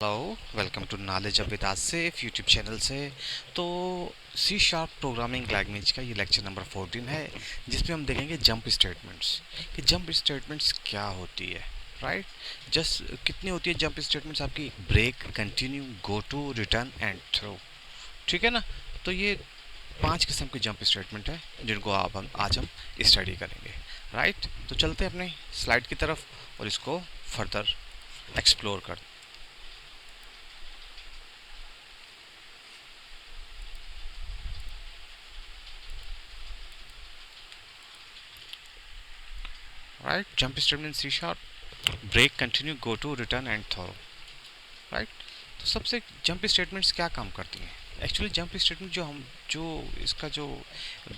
Hello, welcome to knowledge of विदात safe YouTube channel से। तो सी शार्प प्रोग्रामिंग लैंग्वेज का ये लेक्चर नंबर 14 है, जिसमें हम देखेंगे जंप स्टेटमेंट्स कि जंप स्टेटमेंट्स क्या होती है। राइट, जस्ट कितनी होती है जंप स्टेटमेंट्स आपकी? Break, continue, go to, return and throw. ठीक है ना। तो ये 5 किस्म की जंप स्टेटमेंट है जिनको आज हम स्टडी करेंगे। राइट, तो चलते हैं अपने स्लाइड की तरफ और इसको फर्दर एक्सप्लोर करते हैं। Right, jump statement C sharp, break, continue, go to, return and throw. Right, तो सबसे जंप स्टेटमेंट्स क्या काम करती हैं? एक्चुअली जंप स्टेटमेंट जो इसका जो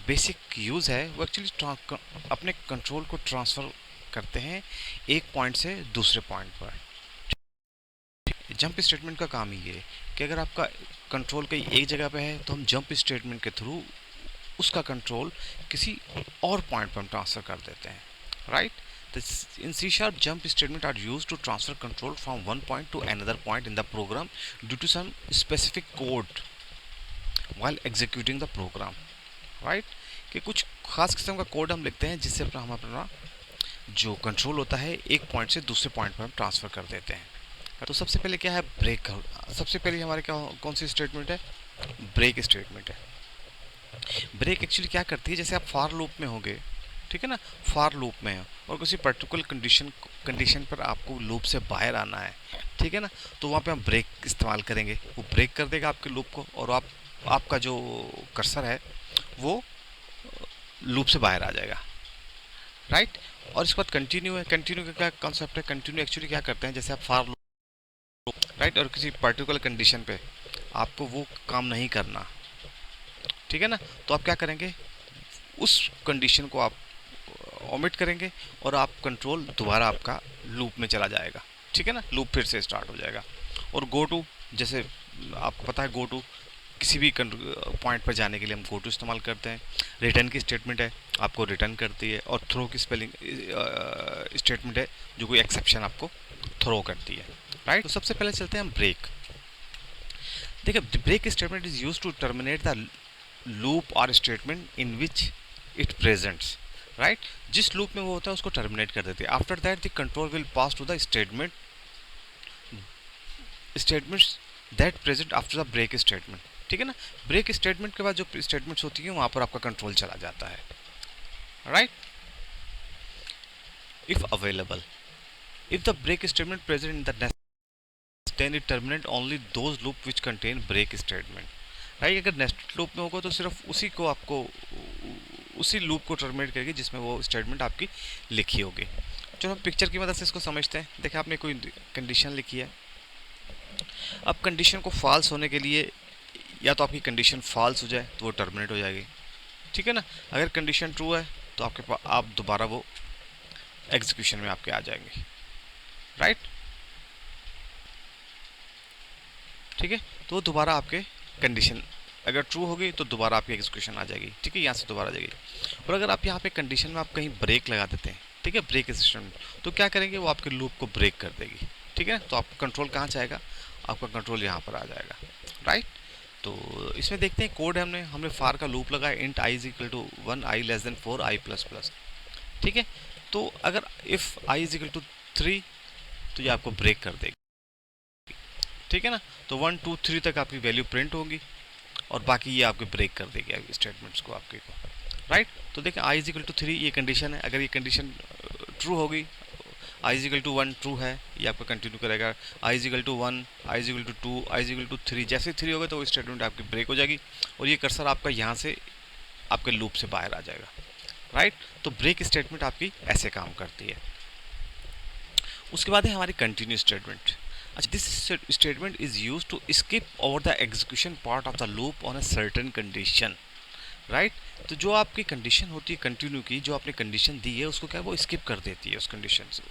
बेसिक यूज़ है वो एक्चुअली अपने कंट्रोल को ट्रांसफ़र करते हैं एक पॉइंट से दूसरे पॉइंट पर। जंप स्टेटमेंट का काम ही ये है कि अगर आपका कंट्रोल कहीं एक जगह पे है तो हम जंप स्टेटमेंट के थ्रू उसका कंट्रोल किसी और पॉइंट पर हम ट्रांसफ़र कर देते हैं। Right, in C sharp, jump statements are used to transfer control from one point to another point in the program due to some specific code while executing the program. Right, कि कुछ खास किस्म का code हम लिखते हैं जिससे हम अपना जो कंट्रोल होता है एक पॉइंट से दूसरे पॉइंट पर हम ट्रांसफ़र कर देते हैं। तो सबसे पहले क्या है? ब्रेक। सबसे पहले हमारे क्या कौन सी स्टेटमेंट है? ब्रेक स्टेटमेंट है। ब्रेक एक्चुअली क्या करती है, जैसे आप फॉर लूप में होंगे, ठीक है ना, फॉर लूप में है और किसी पर्टिकुलर कंडीशन पर आपको लूप से बाहर आना है, ठीक है ना, तो वहाँ पे हम ब्रेक इस्तेमाल करेंगे। वो ब्रेक कर देगा आपके लूप को और आपका जो कर्सर है वो लूप से बाहर आ जाएगा। राइट, और इसके बाद कंटिन्यू है। कंटिन्यू का क्या कॉन्सेप्ट है? कंटिन्यू एक्चुअली क्या करते हैं, जैसे आप फॉर लूप, राइट, और किसी पर्टिकुलर कंडीशन पे आपको वो काम नहीं करना, ठीक है ना, तो आप क्या करेंगे? उस कंडीशन को आप ओमिट करेंगे और आप कंट्रोल दोबारा आपका लूप में चला जाएगा। ठीक है ना, लूप फिर से स्टार्ट हो जाएगा। और गो टू, जैसे आपको पता है गो टू किसी भी पॉइंट पर जाने के लिए हम गो टू इस्तेमाल करते हैं। रिटर्न की स्टेटमेंट है, आपको रिटर्न करती है। और थ्रो की स्पेलिंग स्टेटमेंट है जो कोई एक्सेप्शन आपको थ्रो करती है। राइट, तो सबसे पहले चलते हैं हम ब्रेक। देखिए, break statement is use to terminate the loop और statement in which it presents. Right, जिस लूप में वो होता है उसको टर्मिनेट कर देते हैं। After that the control will pass to the statements that present after the break statement. ठीक है ना, ब्रेक स्टेटमेंट के बाद जो स्टेटमेंट्स होती हैं वहाँ पर आपका कंट्रोल चला जाता है। Right, if available, if the break statement present in the next then it terminate only those loop which contain break statement. Right, अगर नेक्स्ट लूप में होगा तो सिर्फ उसी को आपको उसी लूप को टर्मिनेट करेगी जिसमें वो स्टेटमेंट आपकी लिखी होगी। चलो हम पिक्चर की मदद से इसको समझते हैं। देखिए, आपने कोई कंडीशन लिखी है। अब कंडीशन को फॉल्स होने के लिए या तो आपकी कंडीशन फॉल्स हो जाए तो वो टर्मिनेट हो जाएगी, ठीक है ना। अगर कंडीशन ट्रू है तो आपके पास आप दोबारा वो एग्जीक्यूशन में आपके आ जाएंगे। राइट, ठीक है, तो वो दोबारा आपके कंडीशन अगर ट्रू होगी तो दोबारा आपकी एग्जीक्यूशन आ जाएगी। ठीक है, यहाँ से दोबारा आ जाएगी। और अगर आप यहाँ पे कंडीशन में आप कहीं ब्रेक लगा देते हैं, ठीक है, ब्रेक सिस्टम, तो क्या करेंगे? वो आपके लूप को ब्रेक कर देगी। ठीक है, तो आपका कंट्रोल कहाँ जाएगा? आपका कंट्रोल यहाँ पर आ जाएगा। राइट, तो इसमें देखते हैं कोड है। हमने फार का लूप लगाया, int i is equal to 1, i less than 4, i plus plus. ठीक है, तो अगर if I is equal to 3 तो ये आपको ब्रेक कर देगी। ठीक है ना, तो 1 2 3 तक आपकी वैल्यू प्रिंट होगी और बाकी ये आपके ब्रेक कर देगी स्टेटमेंट्स को आपके को। राइट, तो देखिए आई इज इक्वल टू 3 ये कंडीशन है। अगर ये कंडीशन ट्रू होगी, I is equal to 1 true है, ये आपका कंटिन्यू करेगा। I is equal to 1, I is equal to 2, I is equal to 3, जैसे 3 होगा तो वो स्टेटमेंट आपकी ब्रेक हो जाएगी और ये कर्सर आपका यहाँ से आपके लूप से बाहर आ जाएगा। राइट, तो ब्रेक स्टेटमेंट आपकी ऐसे काम करती है। उसके बाद है हमारी कंटिन्यू स्टेटमेंट। अच्छा, this statement is use to skip over the execution part of the loop on a certain condition. Right, तो जो आपकी कंडीशन होती है कंटिन्यू की, जो आपने कंडीशन दी है उसको क्या वो स्किप कर देती है उस कंडीशन से,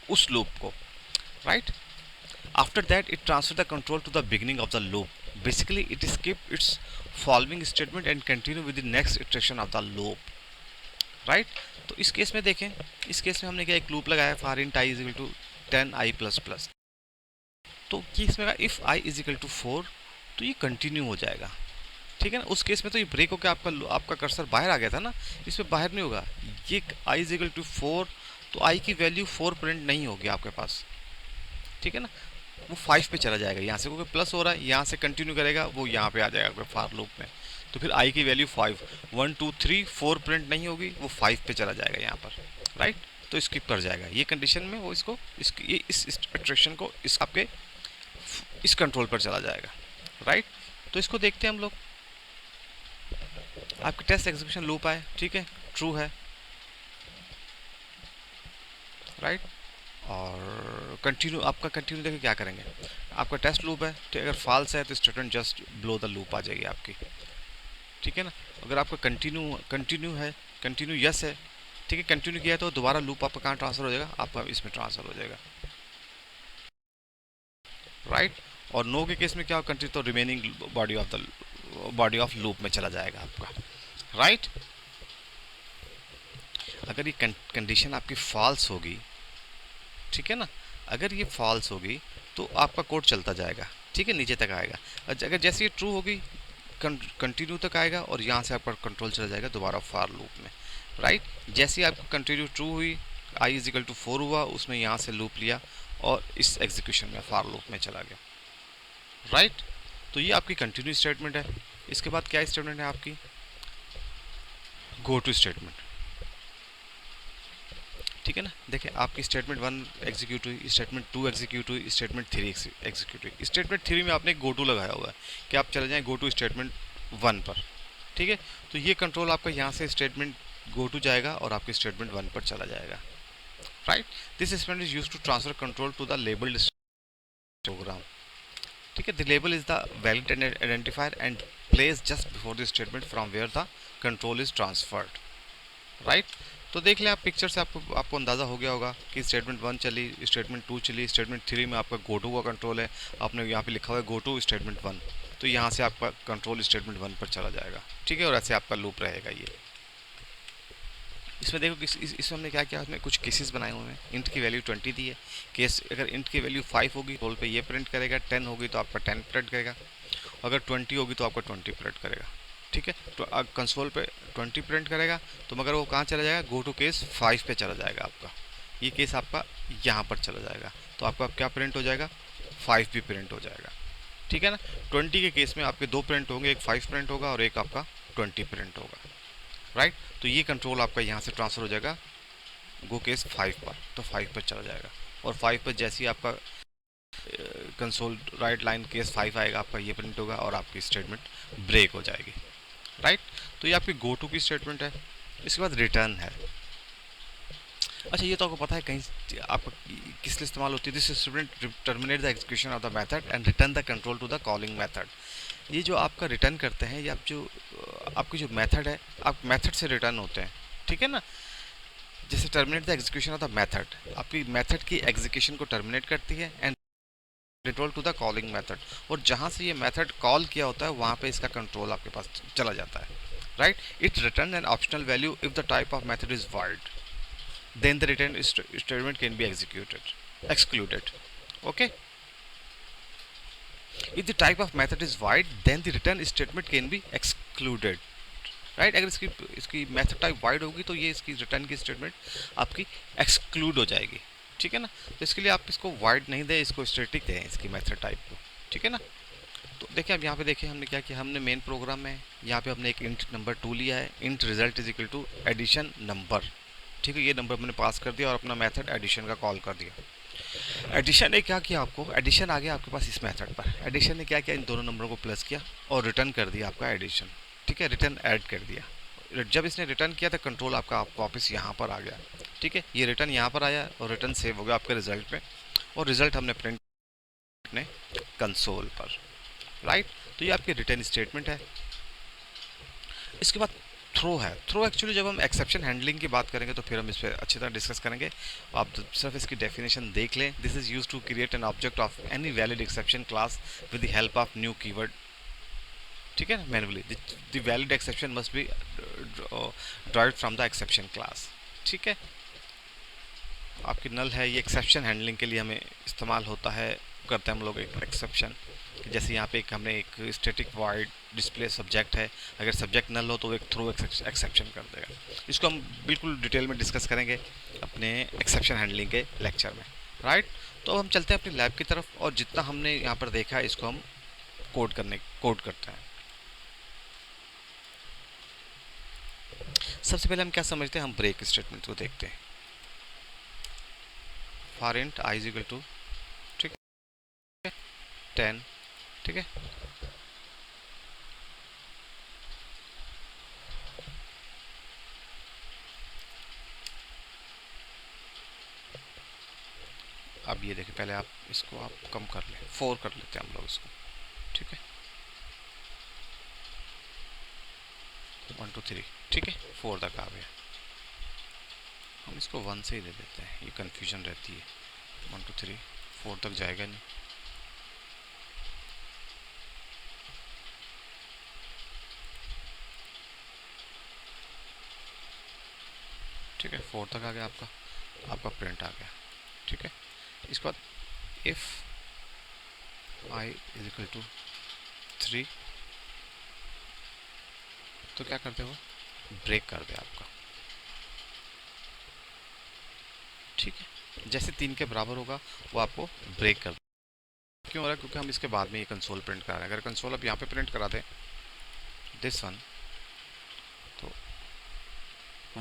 उस लूप को। Right, after that it transfer the control to the beginning of the loop. Basically it skip its following statement and continue with the next iteration of the loop. Right, तो इस case में देखें, इस case में हमने क्या एक loop लगाया, for int i is equal to 10 i plus plus. तो ये इसमें कहा if I is equal to 4 तो ये कंटिन्यू हो जाएगा, ठीक है ना। उस केस में तो ये ब्रेक होकर आपका कर्सर बाहर आ गया था ना, इसमें बाहर नहीं होगा। ये आई इज इक्वल टू 4 तो आई की वैल्यू 4 प्रिंट नहीं होगी आपके पास, ठीक है ना। वो 5 पे चला जाएगा, यहाँ से क्योंकि प्लस हो रहा है, यहाँ से कंटिन्यू करेगा, वो यहाँ पे आ जाएगा फॉर लूप में। तो फिर आई की वैल्यू 5, 1 2 3 4 प्रिंट नहीं होगी, वो 5 पे चला जाएगा यहाँ पर, राइट। तो स्किप कर जाएगा ये कंडीशन में, वो इसको इस इटरेशन को इस आपके इस कंट्रोल पर चला जाएगा, राइट। तो इसको देखते हैं हम लोग। आपकी टेस्ट एग्जीक्यूशन लूप आए, ठीक है, ट्रू है, राइट। और कंटिन्यू, आपका कंटिन्यू देखिए क्या करेंगे, आपका टेस्ट लूप है, ठीक है, अगर फॉल्स है तो statement just below the loop आ जाएगी आपकी, ठीक है ना। अगर आपका कंटिन्यू है, कंटिन्यू यस है, ठीक है, कंटिन्यू किया है तो दोबारा लूप आपका कहाँ ट्रांसफर हो जाएगा, आपका इसमें ट्रांसफर हो जाएगा, राइट। और नो के केस में क्या कंटिन्यू तो रिमेनिंग बॉडी ऑफ लूप में चला जाएगा आपका, राइट। अगर ये कंडीशन आपकी फॉल्स होगी, ठीक है ना, अगर ये फॉल्स होगी तो आपका कोड चलता जाएगा, ठीक है, नीचे तक आएगा। अगर जैसे ये ट्रू होगी कंटिन्यू तक आएगा और यहाँ से आपका कंट्रोल चला जाएगा दोबारा फॉर लूप में, राइट। जैसे ही आपको कंटिन्यू ट्रू हुई, आई इज इक्वल टू 4 हुआ, उसमें यहाँ से लूप लिया और इस एग्जीक्यूशन में फॉर लूप में चला गया, राइट। तो ये आपकी कंटिन्यू स्टेटमेंट है। इसके बाद क्या स्टेटमेंट है आपकी, गो टू स्टेटमेंट, ठीक है ना। देखिए आपकी स्टेटमेंट 1 एग्जीक्यूट हुई, स्टेटमेंट 2 एग्जीक्यूट हुई, स्टेटमेंट 3 एग्जीक्यूट हुई। स्टेटमेंट 3 में आपने गो टू लगाया हुआ है कि आप चले जाएं गो टू स्टेटमेंट 1 पर, ठीक है। तो ये कंट्रोल आपका यहाँ से स्टेटमेंट गो टू जाएगा और आपके स्टेटमेंट 1 पर चला जाएगा, right. This statement is used to transfer control to the labelled program, ठीक है। The label is the valid identifier and place just before the statement from where the control is transferred, right. तो देख लें आप picture से, आपको अंदाज़ा हो गया होगा कि स्टेटमेंट 1 चली, स्टेटमेंट 2 चली, स्टेटमेंट 3 में आपका गो टू का कंट्रोल है, आपने यहाँ पे लिखा हुआ है गो टू स्टेटमेंट 1, तो यहाँ से आपका कंट्रोल स्टेटमेंट 1 पर चला जाएगा, ठीक है। और ऐसे आपका लूप रहेगा ये। इसमें देखो इसमें हमने क्या किया, उसमें कुछ केसेस बनाए हुए हैं। इंट की वैल्यू 20 दी है, केस अगर इंट की वैल्यू 5 होगी रोल पे ये प्रिंट करेगा, 10 होगी तो आपका 10 प्रिंट करेगा, अगर 20 होगी तो आपका 20 प्रिंट करेगा, ठीक है। तो कंसोल पे 20 प्रिंट करेगा तो मगर वो कहाँ चला जाएगा, गो टू केस 5 पे चला जाएगा आपका, ये केस आपका यहाँ पर चला जाएगा, तो आपका क्या प्रिंट हो जाएगा, 5 भी प्रिंट हो जाएगा, ठीक है ना। 20 के केस में आपके 2 प्रिंट होंगे, एक 5 प्रिंट होगा और एक आपका 20 प्रिंट होगा, राइट। तो ये कंट्रोल आपका यहाँ से ट्रांसफ़र हो जाएगा गो केस 5 पर, तो 5 पर चला जाएगा। और 5 पर जैसे ही आपका कंसोल राइट लाइन केस 5 आएगा, आपका ये प्रिंट होगा और आपकी स्टेटमेंट ब्रेक हो जाएगी, राइट। तो ये आपकी गो टू की स्टेटमेंट है। इसके बाद रिटर्न है। अच्छा ये तो आपको पता है कहीं आपको किस लिए इस्तेमाल होती है, this statement terminate the execution of the method and return the control to the calling method. ये जो आपका रिटर्न करते हैं, ये आप जो आपकी जो मेथड है, आप मेथड से रिटर्न होते हैं, ठीक है ना। जैसे terminate the execution of the method, आपकी मेथड की एग्जीक्यूशन को टर्मिनेट करती है and control to the calling method, और जहाँ से ये मेथड कॉल किया होता है वहाँ पे इसका कंट्रोल आपके पास चला जाता है, right. It return an optional value if the type of method is void, then the return statement can be excluded, okay. If the type of method is void, then the return statement can be excluded, right. अगर इसकी method type wide होगी तो ये इसकी return की statement आपकी exclude हो जाएगी, ठीक है ना। तो इसके लिए आप इसको वाइड नहीं दें, इसको स्टैटिक दें इसकी मेथड टाइप को, ठीक है ना। तो देखिए अब यहाँ पे देखिए हमने क्या किया, हमने मेन प्रोग्राम में यहाँ पे हमने एक इंट नंबर 2 लिया है, int result is equal to addition number, ठीक है। ये नंबर मैंने पास कर दिया और अपना मेथड एडिशन का कॉल कर दिया। एडिशन ने क्या किया, आपको एडिशन आ गया आपके पास इस मेथड पर, एडिशन ने क्या किया, इन दोनों नंबरों को प्लस किया और रिटर्न कर दिया आपका एडिशन, ठीक है, रिटर्न ऐड कर दिया। जब इसने रिटर्न किया था कंट्रोल आपका वापस यहाँ पर आ गया, ठीक है। ये रिटर्न यहाँ पर आया और रिटर्न सेव हो गया आपके रिजल्ट में, और रिजल्ट हमने प्रिंट अपने कंसोल पर, राइट। तो ये आपकी रिटर्न स्टेटमेंट है। इसके बाद थ्रो है। थ्रो एक्चुअली जब हम एक्सेप्शन हैंडलिंग की बात करेंगे तो फिर हम इस पर अच्छी तरह डिस्कस करेंगे। आप सिर्फ इसकी डेफिनेशन देख लें। This is use to create an object of any valid exception class with the help of new keyword, ठीक है ना, manually. The valid exception must be derived from the exception class, ठीक है। आपकी नल है, ये एक्सेप्शन हैंडलिंग के लिए हमें इस्तेमाल होता है करते हैं हम लोग एक एक्सेप्शन, जैसे यहाँ पे एक हमने एक स्टैटिक वॉइड डिस्प्ले सब्जेक्ट है, अगर सब्जेक्ट नल हो तो वो एक थ्रो एक्सेप्शन कर देगा। इसको हम बिल्कुल डिटेल में डिस्कस करेंगे अपने एक्सेप्शन हैंडलिंग के लेक्चर में, राइट। तो अब हम चलते हैं अपनी लैब की तरफ, और जितना हमने यहाँ पर देखा है इसको हम कोड करते हैं। सबसे पहले हम क्या समझते हैं, हम ब्रेक स्टेटमेंट को देखते हैं। For int i is equal to, ठीक है, 10, ठीक है। अब ये देखिए, पहले आप इसको आप कम कर लें, 4 कर लेते हैं हम लोग इसको, ठीक है, 1 2 3, ठीक है, 4 तक आ गया। हम इसको 1 से ही दे देते हैं, ये कन्फ्यूजन रहती है, 1 2 3 4 तक जाएगा नहीं। ठीक है, 4 तक आ गया, आपका प्रिंट आ गया, ठीक है। इसके बाद if I is equal to 3, तो क्या करते हो, ब्रेक कर दे आपका, ठीक है। जैसे 3 के बराबर होगा वो आपको ब्रेक कर, क्यों हो रहा है, क्योंकि हम इसके बाद में ये कंसोल प्रिंट करा रहे हैं। अगर कंसोल अब यहाँ पे प्रिंट करा दें दिस वन, तो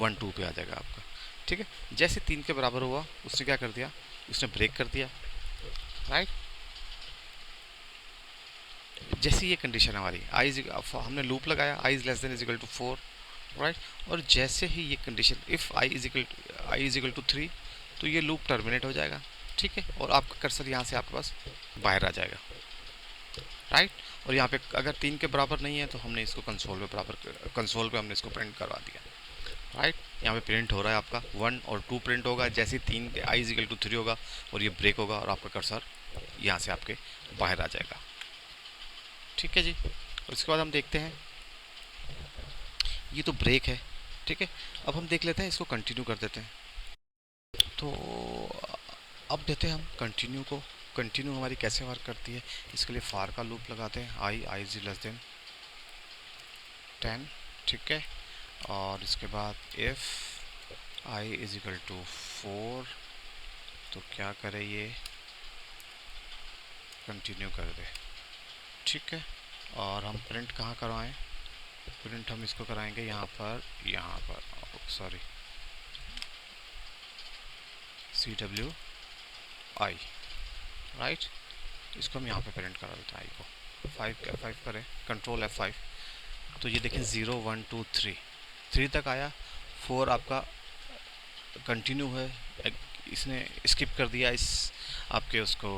1 2 पे आ जाएगा आपका, ठीक है। जैसे 3 के बराबर हुआ उसने क्या कर दिया, उसने ब्रेक कर दिया, राइट। जैसे ये कंडीशन हमारी आई, हमने लूप लगाया I is less than is equal to 4, right. और जैसे ही ये condition if I is equal to 3, तो ये लूप टर्मिनेट हो जाएगा, ठीक है। और आपका कर्सर यहाँ से आपके पास बाहर आ जाएगा, राइट। और यहाँ पे अगर 3 के बराबर नहीं है तो हमने इसको कंसोल पे हमने इसको प्रिंट करवा दिया, राइट। यहाँ पे प्रिंट हो रहा है आपका 1 और 2 प्रिंट होगा, जैसे 3 आई इज इक्वल टू 3 होगा और ये ब्रेक होगा और आपका कर्सर यहाँ से आपके बाहर आ जाएगा, ठीक है जी। और इसके बाद हम देखते हैं, ये तो ब्रेक है, ठीक है। अब हम देख लेते हैं, इसको कंटिन्यू कर देते हैं। तो अब देते हैं हम कंटिन्यू को, कंटिन्यू हमारी कैसे वर्क करती है। इसके लिए फार का लूप लगाते हैं, आई इज लेस देन 10, ठीक है। और इसके बाद if I is equal to 4, तो क्या करे, ये कंटिन्यू कर दे, ठीक है। और हम प्रिंट कहाँ करवाएं, प्रिंट हम इसको कराएंगे यहाँ पर सॉरी CWI, राइट। इसको हम यहाँ पे प्रिंट करा देते हैं, आई को 5 करें, कंट्रोल F5, तो ये देखें 0 1 2 3 तक आया, 4 आपका कंटिन्यू है, इसने स्किप कर दिया इस आपके उसको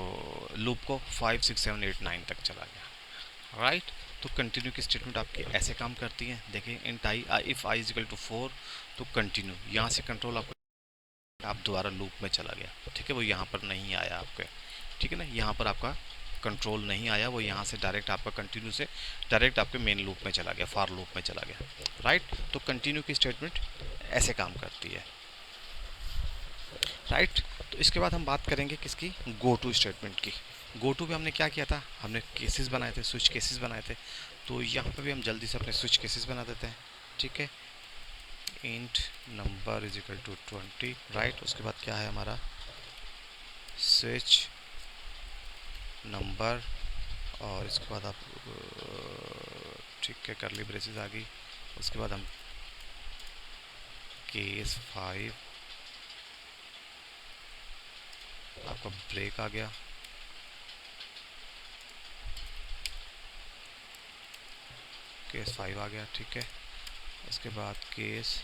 लूप को, 5 6 7 8 9 तक चला गया, राइट। तो कंटिन्यू की स्टेटमेंट आपकी ऐसे काम करती है, देखिए int i if I is equal to 4, तो कंटिन्यू, यहाँ से कंट्रोल आपको, आप दोबारा लूप में चला गया, ठीक है। वो यहाँ पर नहीं आया आपके, ठीक है ना, यहाँ पर आपका कंट्रोल नहीं आया, वो यहाँ से डायरेक्ट आपका कंटिन्यू से डायरेक्ट आपके मेन लूप में चला गया, फॉर लूप में चला गया, राइट। तो कंटिन्यू की स्टेटमेंट ऐसे काम करती है, राइट। तो इसके बाद हम बात करेंगे किसकी, गो टू स्टेटमेंट की। गो टू पे हमने क्या किया था, हमने केसेस बनाए थे, स्विच केसेस बनाए थे। तो यहाँ पे भी हम जल्दी से अपने स्विच केसेस बना देते हैं, ठीक है। Int number is equal to 20, right. उसके बाद क्या है हमारा, स्विच नंबर, और इसके बाद आप ठीक है, करली ब्रेसेस आ गई। उसके बाद हम केस 5, आपका ब्रेक आ गया, केस 5 आ गया, ठीक है। उसके बाद केस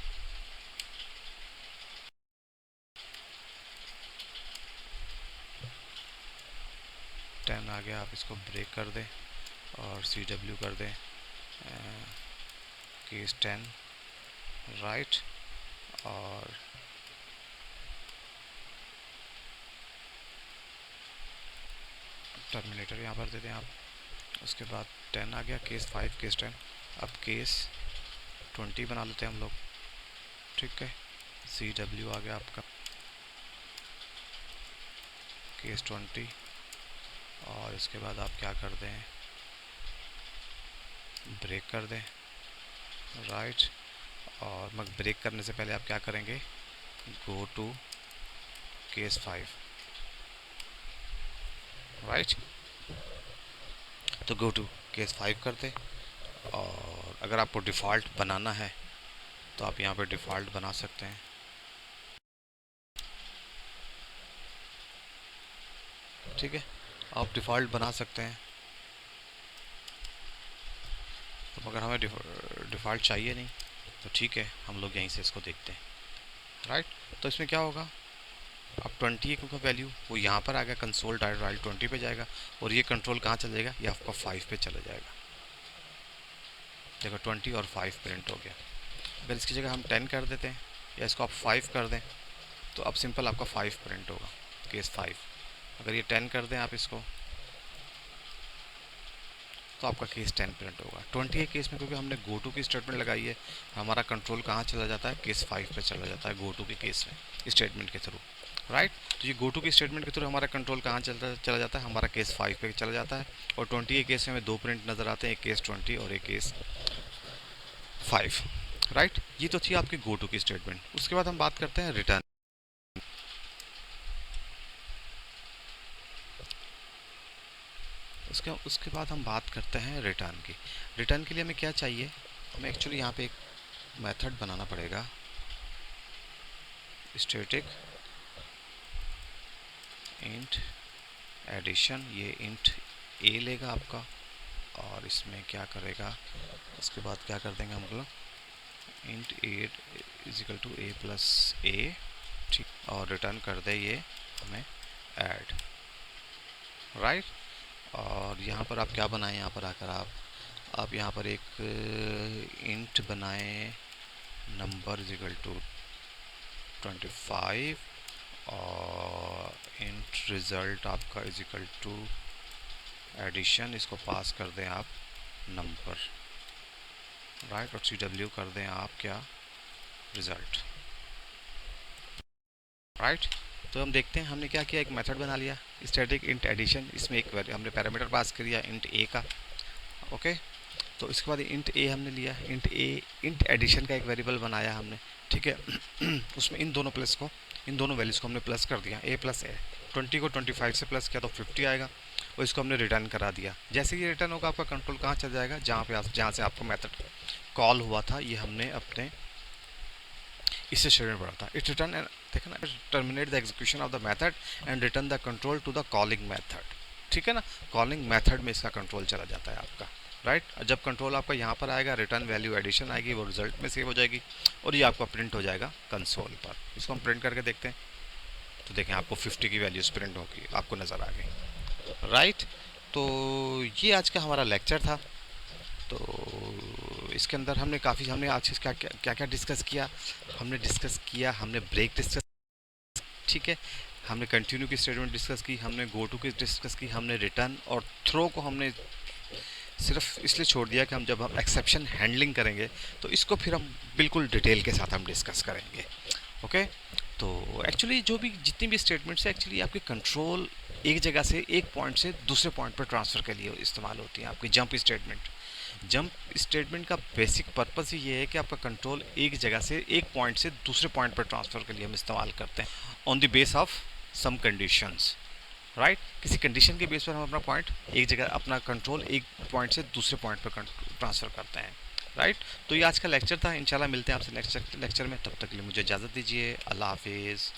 10 आ गया, आप इसको ब्रेक कर दें और CW कर दें, केस 10, राइट। और टर्मिनेटर यहाँ पर दे दें आप। उसके बाद 10 आ गया, केस 5 केस 10, अब केस 20 बना लेते हैं हम लोग, ठीक है। CW आ गया आपका, केस 20, और इसके बाद आप क्या कर दें, ब्रेक कर दें, राइट। और मगर ब्रेक करने से पहले आप क्या करेंगे, गो टू केस 5, राइट। तो गो टू केस 5 कर दें। और अगर आपको डिफ़ॉल्ट बनाना है तो आप यहाँ पे डिफ़ॉल्ट बना सकते हैं, ठीक है, आप डिफ़ॉल्ट बना सकते हैं। तो मगर हमें डिफ़ॉल्ट चाहिए नहीं, तो ठीक है, हम लोग यहीं से इसको देखते हैं, राइट। तो इसमें क्या होगा, अब 20 का वैल्यू वो यहाँ पर आ गया, कंसोल डायल 20 पे जाएगा, और ये कंट्रोल कहाँ चला जाएगा, ये आपका 5 पे चला जाएगा। देखो 20 और 5 प्रिंट हो गया। अगर इसकी जगह हम 10 कर देते हैं या इसको आप 5 कर दें, तो अब सिंपल आपका 5 प्रिंट होगा, केस 5। अगर ये 10 कर दें आप इसको, तो आपका केस 10 प्रिंट होगा। 20 के केस में क्योंकि हमने गो टू की स्टेटमेंट लगाई है, हमारा कंट्रोल कहाँ चला जाता है, केस 5 पे चला जाता है, गो टू के केस में स्टेटमेंट के थ्रू, राइट। तो ये गो टू की स्टेटमेंट के थ्रू हमारा कंट्रोल कहाँ चला जाता है, हमारा केस 5 पे चला जाता है। और 20 के केस में हमें 2 प्रिंट नज़र आते हैं, एक केस 20 और एक केस 5, राइट। ये तो थी आपकी गो टू की स्टेटमेंट। उसके बाद हम बात करते हैं रिटर्न। उसके बाद हम बात करते हैं रिटर्न की। रिटर्न के लिए हमें क्या चाहिए, हमें एक्चुअली यहाँ पे एक मेथड बनाना पड़ेगा, स्टैटिक इंट एडिशन। ये इंट ए लेगा आपका, और इसमें क्या करेगा, इसके बाद क्या कर देंगे हम लोग, int a is equal to a plus a, ठीक। और रिटर्न कर दे ये हमें ऐड, राइट। और यहाँ पर आप क्या बनाएं, यहाँ पर आकर आप यहाँ पर एक इंट बनाएं, नंबर इजिकल टू 25, और इंट रिज़ल्ट आपका इजिकल टू एडिशन, इसको पास कर दें आप नंबर, राइट। और CW कर दें आप क्या, रिज़ल्ट, राइट। तो हम देखते हैं हमने क्या किया, एक मेथड बना लिया स्टैटिक इंट एडिशन। इसमें एक हमने पैरामीटर पास कर दिया इंट ए का, ओके। तो इसके बाद इंट ए हमने लिया, इंट ए इंट एडिशन का एक वेरिएबल बनाया हमने, ठीक है। उसमें इन दोनों वैल्यूज़ को हमने प्लस कर दिया, ए प्लस ए। 20 को 25 से प्लस किया तो 50 आएगा, और इसको हमने रिटर्न करा दिया। जैसे ये रिटर्न होगा आपका कंट्रोल कहाँ चल जाएगा, जहाँ से आपका मेथड कॉल हुआ था, ये हमने अपने इससे स्टेटमेंट पढ़ा था। इट रिटर्न, देखा ना, terminate the execution of the method and return the control to the calling method, ठीक है ना। कॉलिंग मेथड में इसका कंट्रोल चला जाता है आपका, राइट। जब कंट्रोल आपका यहाँ पर आएगा, रिटर्न वैल्यू एडिशन आएगी, वो रिजल्ट में सेव हो जाएगी, और ये आपका प्रिंट हो जाएगा कंसोल पर। इसको हम प्रिंट करके देखते हैं, तो देखें आपको 50 की वैल्यूज प्रिंट होगी, आपको नज़र आ गई, राइट। तो ये आज का हमारा लेक्चर था। तो इसके अंदर हमने आज क्या क्या डिस्कस किया, हमने ब्रेक डिस्कस, ठीक है, हमने कंटिन्यू की स्टेटमेंट डिस्कस की, हमने गो टू की डिस्कस की, हमने रिटर्न और थ्रो को हमने सिर्फ इसलिए छोड़ दिया कि जब हम एक्सेप्शन हैंडलिंग करेंगे तो इसको फिर हम बिल्कुल डिटेल के साथ हम डिस्कस करेंगे, ओके। तो एक्चुअली जो भी जितनी भी स्टेटमेंट्स है, एक्चुअली आपके कंट्रोल एक जगह से एक पॉइंट से दूसरे पॉइंट पर ट्रांसफ़र के लिए इस्तेमाल होती हैं। आपकी जंप स्टेटमेंट का बेसिक पर्पस ही ये है कि आपका कंट्रोल एक जगह से एक पॉइंट से दूसरे पॉइंट पर ट्रांसफ़र के लिए हम इस्तेमाल करते हैं on the base of some conditions, right. किसी कंडीशन के बेस पर हम अपना पॉइंट एक जगह, अपना कंट्रोल एक पॉइंट से दूसरे पॉइंट पर ट्रांसफ़र करते हैं, राइट। तो ये आज का लेक्चर था। इंशाल्लाह मिलते हैं आपसे नेक्स्ट लेक्चर में, तब तक के लिए मुझे इजाज़त दीजिए। अल्लाह हाफिज़।